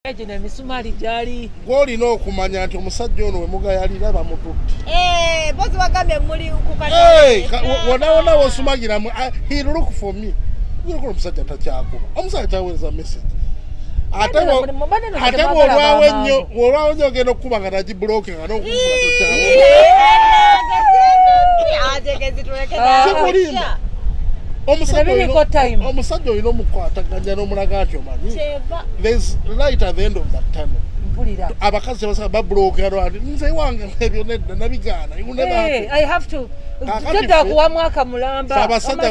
Ejene misumali jali. Gwolina okumanya nti omusajja ono we mugayalira bamututte. Bozi wagambe muri kukana. Wona wosumagira he look for me. Ngoko omusajja takyakuba. Omusajja taweereza message. Ate olwawo nnyo ogenda okukuba nga nagibulooke nga n'okufuna tokyakuba. Omusajja olina omukwataganya n'omulaga nti omanyi. There's light at the end of that tunnel. Abakazi basaba babulooka nze wange ebyo nedda nabigaana. I have to Jodda kuwa mwaka mulamba. Abasajja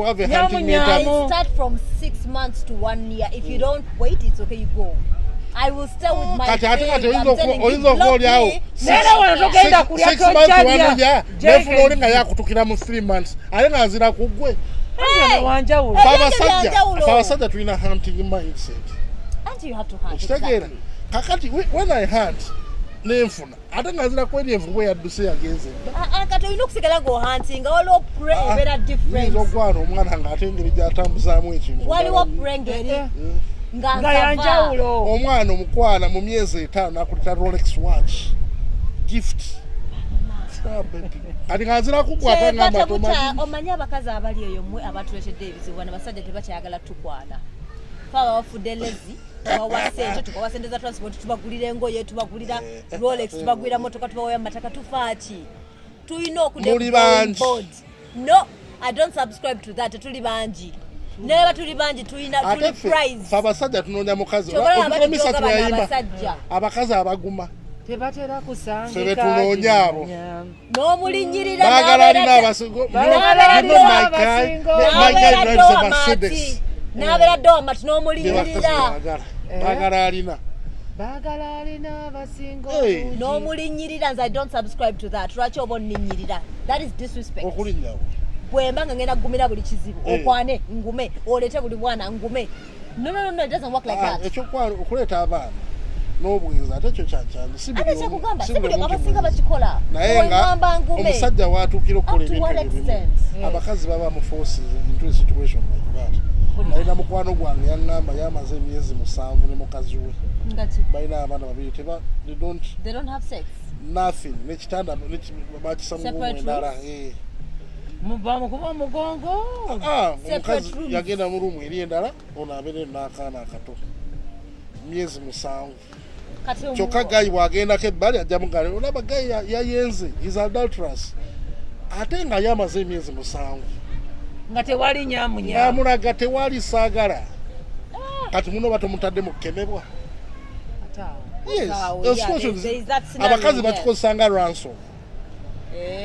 have a hunting mentality. Start from 6 months to 1 year. If you don't wait, it's okay, you go. I will stay with my friends. I'm telling you, block me. 6 months to 1 year. Nefuna oli nga yakutukira mu 3 months. Ale nga azira kugwe. Abasajja tulina hunting mindset. And you have to hunt. Kitegeera. Kakati when I hunt nenfuna ate nga azira kweri envubu yadduse yagenze. Kati olina okusigala go hunting waliwo prey difference. Okwana omwana nga ate engeri gy'atambuzaamu ekintu. Waliwo prey ngeri. Nga yanjawulo. Omwana omukwana mu myezi 5 nakulita Rolex watch gift. Ati nga azira kukwata ngamba tomanyi. Omanyi abakazi abali eyo mmwe abatuletedde ebizibu bano basajja tebakyayagala tukwana. Faba bafudde lezi. Wawasente tukawasendeza transport tubagulira engoye tubagulira Rolex tubagulira motoka tubawoya mataka tufaaki tulina okudde no I don't subscribe to that tuli banji neba tuli banji tulina tuli prize abasajja tunoonya mukazi abakazi abaguma tebatera kusanga sebe tunoonya abo n'omulinyirira baagala alina abasingo n'abeera domat n'omulinyirira Bagala alina basingo n'omulinyirira nze I don't subscribe to that lwaki oba onninyirira that is disrespect okulinnyawo bwemba nga ngenda kugumira buli kizibu okwane ngume oleete buli bwana ngume no it doesn't work like that ekyokwala okuleeta abaana n'obwenzi ate ekyo kyakyandi si buli abasinga bakikola naye nga omusajja waatuukira okukola ebintu ebimu abakazi baba mu forces into a situation like that. Balina mukwano gwange yaŋŋamba yamaze emyezi 7 ne mukazi we balina abaana babiri they don't have sex nothing nekitanda bakisamu endala mubamukuba mugongo omukazi yagenda mu rumu eri endala ono abeere n'akaana akato myezi 7 kyokka gayi bw'agendako ebbali ajja mugale olaba gayi yayenze is adulterous ate nga yamaze emyezi 7 nga tewali nyamunya namulaga tewali saagala kati muno batomutadde mu kukemebwa abakazi bakikozesanga ransom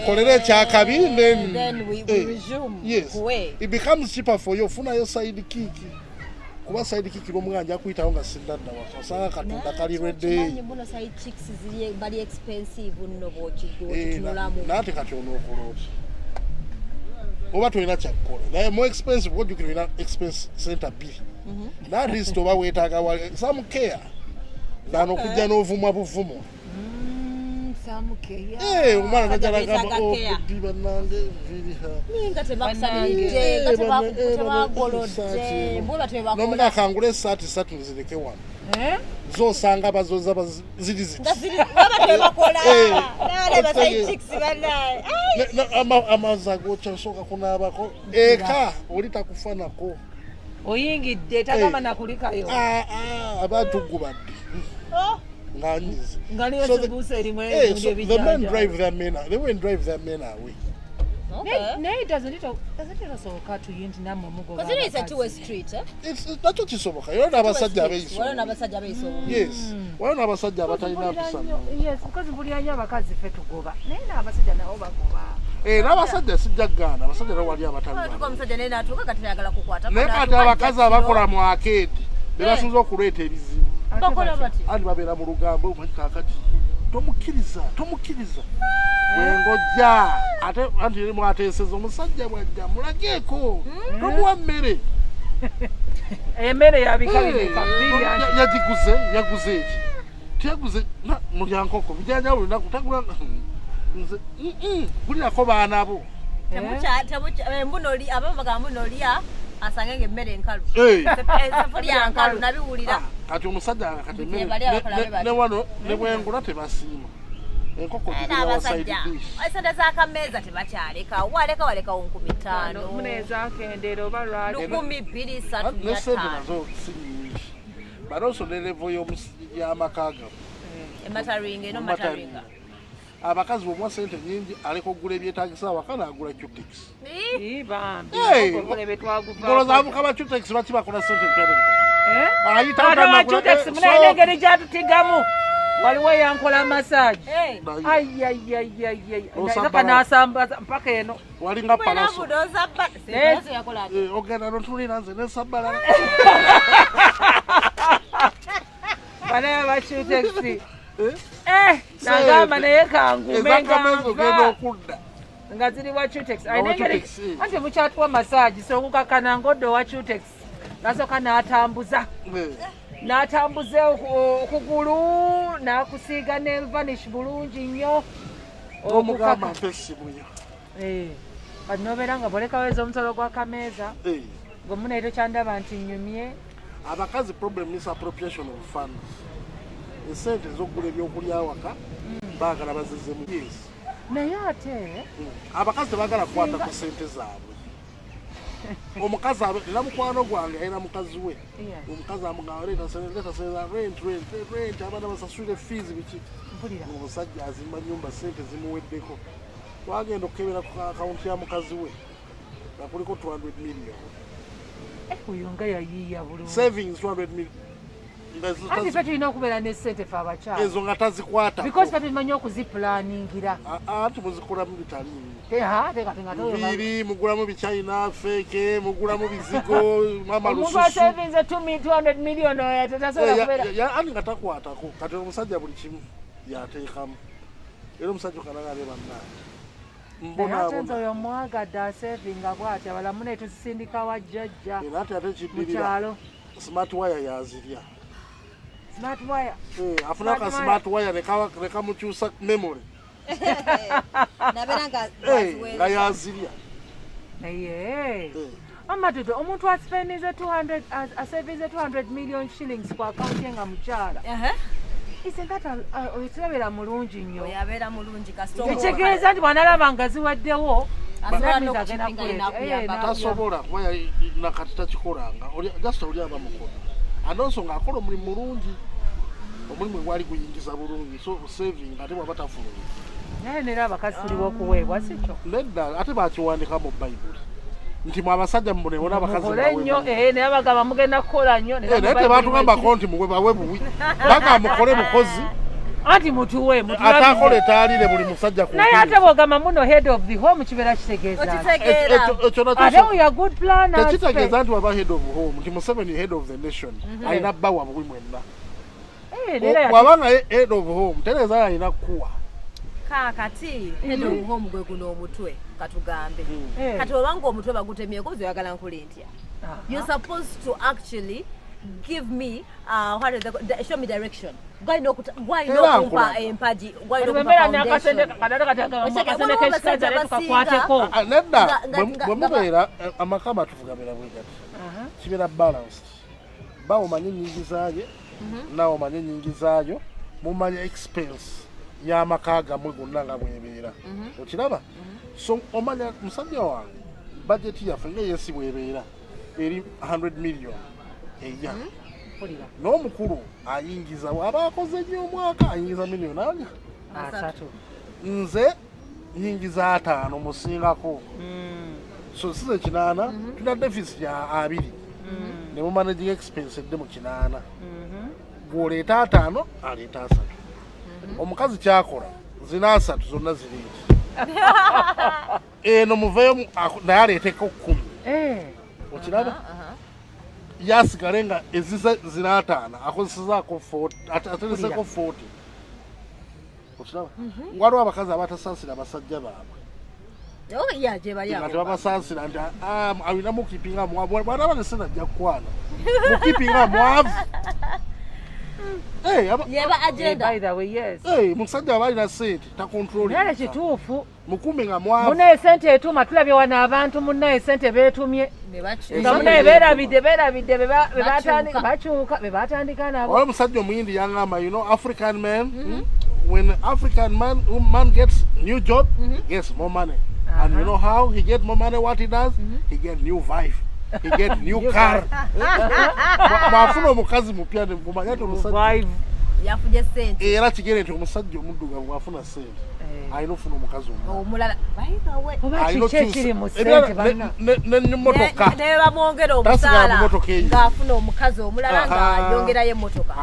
nkolera ekyakabi then we resume it becomes cheaper for you ofunayo side kick kuba side kick lwomuganja akuyitawo nga siddadda waka osanga katunda kalirweddeeyi naate kati onookoloti oba tolina kyakkola naye more expensive wojjukira olina expense center B that is toba weetaaga some care than okujja n'ovumwa buvumo omwana najjalagamba obuddi bannange n'omugaka ngula esaati 3 zireke wano zosanga bazoza ziri amazzi agokyasooka kunaabako eka oli takufanako oyingidde tagama nakulikayo abantu gubadde nganyiza the men drive their men they won't drive their men away. Nay, doesn't it also occur to you namwe mugo because it is a two-way street nakyo kisoboka era n'abasajja abeeyiso yes waliwo n'abasajja abatalina mpisa yes because buli anya abakazi ffe tugoba naye n'abasajja nabo bagoba n'abasajja sijja kugaana abasajja nabo wali abatalimusajja naye naatuuka kati ayagala kukwata naye kati abakazi abakola mu arcade be basinza okuleeta ebizibu andi babeera mu lugambo omanyi kaakati tomukkiriza wengojja ate anti mwateeseza omusajja bwajja mulageeko tomuwa mmere emmere yabikalireka yaguze eki tiyaguze mulyankoko bijanjalo lunaku tagula nze gulirako baana bo abamagamba mbunolya asange ng'emmere enkalu sefulya nkalu nabiwulira kati omusajja akatemere ne wano ne bwengula tebasiima enkoko n'abasajja esente z'akameeza tebakyaleka waleka 15 muneza kendera oba lwaki 2,3 n'esente nazo si nnyingi but also ne level y'amakaaga emataringa abakazi bw'omuwa sente nnyingi aleka okugula ebyetaagisa awaka n'agula cutex ngoloza avuka ba cutex baki bakola sente cutex munaina engeri gyatutigamu waliwo yankola massage ayayayayayaka n'asambaza mpaka eno walinga palaso ogenda notulira nze nesabalala banaye bacutex nagamba naye kangumenga okudda nga ziri wa cutex ainengeri anti mukyatuwa massage sokukakana ngoddo wa cutex nasooka n'atambuza okugulu n'akusiiga nevanish bulungi nnyo omugamba mpesimuyo kati nobeera nga bolekaweza omusolo gw'akameeza gwe munaito kyandaba nti nnyumye abakazi problem misappropriation of funds esente ez'okugula ebyokulya awaka baagala bazizemu naye ate abakazi tebaagala kukwata ku sente zaabwe omukazi era mukwano gwange ayina mukazi we omukazi amugamba leeta rent abaana basasulire fees biki omusajja azimba nyumba sente zimuweddeko wagenda okukebera ku akawunti ya mukazi we nga kuliko 200 million oyo nga yayiiya bulungi savings 200 million anti fe tulina okubeera n'essente fe abakyala ezo nga tazikwata because fe tumanyi okuzipulaningira anti muzikolamu bitaliimu biri mugulamu bichina feke mugulamu bizigo mama lususu omuntu asavinze 200 million tetasobola kubeera ani nga takwatako kati omusajja buli kimu yateekamu era omusajja kanagale bannange ate nze oyo mwagadde asavinga bw'ati abalamu ne tuzisindika wa jjajja ate kiddirira smart wire yazirya smart wire afuna ka smart wire ne kamukyusa memory nga yazirya naye amatuto omuntu aspendinze 200 million shillings ku akaunti ye nga mukyala okirebera mulungi nnyo ekitegeeza nti bwanalaba nga ziwaddewo tasobola kuba nakati takikolanga jasita oli aba mukono anonso ng'akola omulimu mulungi omulimu gwali guyingiza bulungi so saving ate bwaba tafulumye naye nera abakazi tuliwo okuweebwa sikyo nedda ate bakiwandika mu bayibuli nti mwe abasajja mubonebona abakazi nnyo naye abagamba mugenda kukola nnyo naye tebatugambako nti mugwe bawe buwi baga mukole bukozi anti mutuwe ate akole taalire buli musajja naye ate bwogamba muno head of the home kibeera kitegeeza ate uya good plan tekitegeeza nti waba head of home nti Museveni head of the nation alina bbawa buwi mwenna wabanga head of home tereeza alina kuwa kakati head of home gwe guno omutwe katugambe kati obanga omutwe bagutemyeko oyagala nkuli ntya you're supposed to actually give me show me direction gwalina okumpa empaji nedda bwe mubeera amaka amatufu gabeera bwe gati kibeera balanced ba omanye ennyingi zaayo nawe omanye ennyingi zaayo mumanye expense y'amaka gammwe gonna nga bwebeera okiraba so omanya musajja wange bajeti yaffe ng'eyesi bwebeera eri 100 million eya n'omukulu ayingiza waba akoze nnyo omwaka ayingiza miliyoni anya nze nyingiza 5 musingako so size 8 tuna deficit ya 2 ne mu managing expense edde mu 8 bw'oleeta 5 aleeta 3 omukazi kyakola zina 3 zonna ziriiti eno muveyo naye aleeteko 10 okiraba yasigale nga ezize zina 5 akozesezaako 40 atereseko 40 okiraba waliwo abakazi abatasaasira abasajja baabwe nga tebabasaasira nti alina mukipinga mwavu bwanaba nesena ajja kukwana mukipinga mwavu yeba agenda. By the way, yes. Musajja abalina sente ta control. Nale kituufu. Mukume nga mwavu. Munaye sente etuma tulabye wana abantu munaye sente beetumye. Nga munaye beerabidde bebatandika nabo. Oyo musajja omuyindi yangamba, you know, African man, when African man gets new job, gets more money. And you know how he get more money? What he does? He get new wife. He get new car. Mwafuna omukazi mupya ne mumanya nti omusajja yafuje sente. Era kigere nti omusajja omuddugavu afuna sente. Ayina ofuna omukazi omulala. Bayigawe. Oba kiri mu sente bana. N'emmotoka. Ne bamwongera omusaala ng'afuna omukazi omulala ng'ayongerayo emmotoka.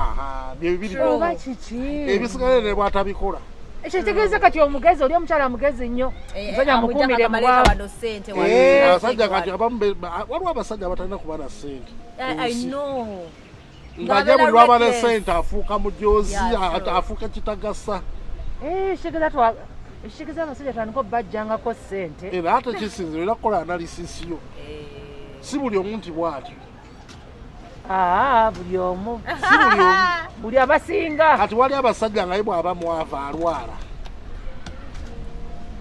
Bye bibiri. Oba kiki. Ebisigale ne bwatabikola. Ekitegeeza kati omugezi oli omukyala mugezi nnyo. Nsanya mukumire mu bano sente abasajja kati waliwo abasajja abatalina kuba na sente. I know. Ng'ajja buli lwaba ne sente afuuka mujoozi, afuuka kitagasa. Ekitegeeza abasajja tandika obbajjangako sente. Era ate kisinzira era kukola analysis yo. Si buli omu nti bw'atyo. Buli omu. Buli abasinga. Kati wali abasajja nga ye bw'aba mwavu alwala.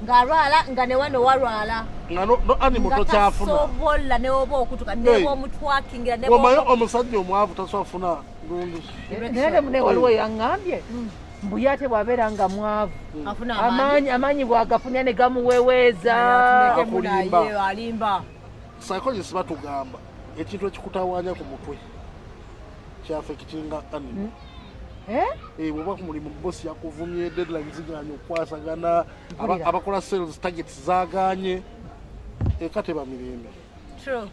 Ng'alwala nga ne wano walwala. Nga no animal tokyafuna. Tasobola ne oba okutuka ne oba omutwakingira ne oba. Omanyi omusajja omwavu tasobola lundi. Naye mune waliwo yaŋŋambye. Mbuye ate bw'abeera nga mwavu. Amaanyi bw'agafunira ne gamuweweeza. Alimba. Psychologists batugamba ekintu ekikutawaanya ku mutwe kyafe kitinga animal. Bw'oba ku mulimu bosi yakuvumye, deadline ziganye okukwasagana, abakola sales targets zaaganye, teba mirembe. True.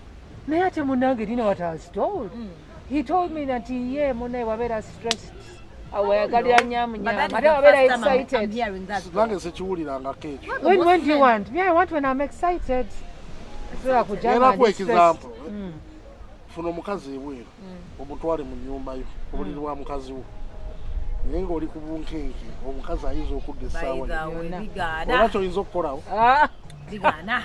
Naye ate munnange dina what I was told. He told me that ye munaye wabeera stressed. Awayagalira nyamunyamu. Ate wabeera excited. Nange sekiwulirangako ekyo. When do you want? Me, I want when I'm excited. Era ku example. Funa omukazi ebweru omutwale mu nnyumba yo obuliri bwa mukazi wo. Naye ng'oli ku bunkenke omukazi ayinza okudda essaawa. Bigaana. Olwaki oyinza okukolawo? Bigaana.